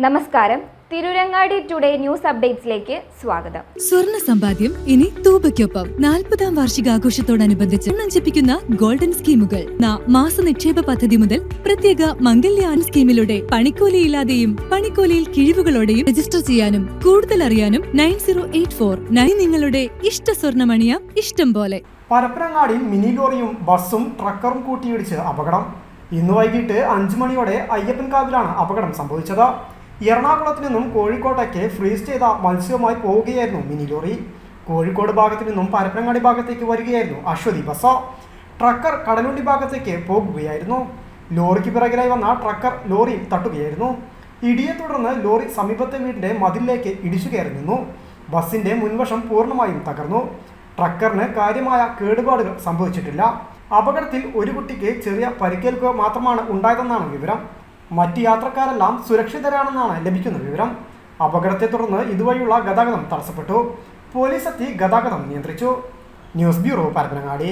നമസ്കാരം. Tirurangadi today news അപ്ഡേറ്റ്സിലേക്ക് സ്വാഗതം. സ്വർണ്ണ സമ്പാദ്യം ഇനി തൂബയ്ക്കൊപ്പം 40-ാം വാർഷികാഘോഷത്തോടനുബന്ധിച്ച് നഞ്ചിപ്പിക്കുന്ന ഗോൾഡൻ സ്കീമുകൾ. മാസ നിക്ഷേപ പദ്ധതി മുതൽ പ്രത്യേക മംഗല്യാൻ സ്കീമിലൂടെ പണിക്കൂലിയില്ലാതെയും പണിക്കൂലിയിൽ കിഴിവുകളോടെയും രജിസ്റ്റർ ചെയ്യാനും കൂടുതൽ അറിയാനും 9084 നിങ്ങളുടെ ഇഷ്ട സ്വർണ്ണമണിയാം ഇഷ്ടം പോലെ. പരപ്പനങ്ങാടിയിൽ മിനി ലോറിയും ബസ്സും ട്രക്കറും കൂട്ടിയിടിച്ച് അപകടം. ഇന്ന് വൈകിട്ട് 5 മണിയോടെ അയ്യപ്പൻകാവിലാണ് അപകടം സംഭവിച്ചത്. എറണാകുളത്ത് നിന്നും കോഴിക്കോട്ടേക്ക് ഫ്രീസ് ചെയ്ത മത്സ്യവുമായി പോവുകയായിരുന്നു മിനി ലോറി. കോഴിക്കോട് ഭാഗത്തു നിന്നും പരപ്പനങ്ങാടി ഭാഗത്തേക്ക് വരികയായിരുന്നു അശ്വതി ബസ്. ട്രക്കർ കടലുണ്ടി ഭാഗത്തേക്ക് പോകുകയായിരുന്നു. ലോറിക്ക് പിറകിലായി വന്ന ട്രക്കർ ലോറിയിൽ തട്ടുകയായിരുന്നു. ഇടിയെ തുടർന്ന് ലോറി സമീപത്തെ വീടിന്റെ മതിലിലേക്ക് ഇടിച്ചു കയറി നിന്നു. ബസിന്റെ മുൻവശം പൂർണ്ണമായും തകർന്നു. ട്രക്കറിന് കാര്യമായ കേടുപാടുകൾ സംഭവിച്ചിട്ടില്ല. അപകടത്തിൽ ഒരു കുട്ടിക്ക് ചെറിയ പരിക്കേൽക്കുക മാത്രമാണ് ഉണ്ടായതെന്നാണ് വിവരം. മറ്റ് യാത്രക്കാരെല്ലാം സുരക്ഷിതരാണെന്നാണ് ലഭിക്കുന്ന വിവരം. അപകടത്തെ തുടർന്ന് ഇതുവഴിയുള്ള ഗതാഗതം തടസ്സപ്പെട്ടു. പോലീസ് എത്തി ഗതാഗതം നിയന്ത്രിച്ചു. News bureau, Parappanangadi.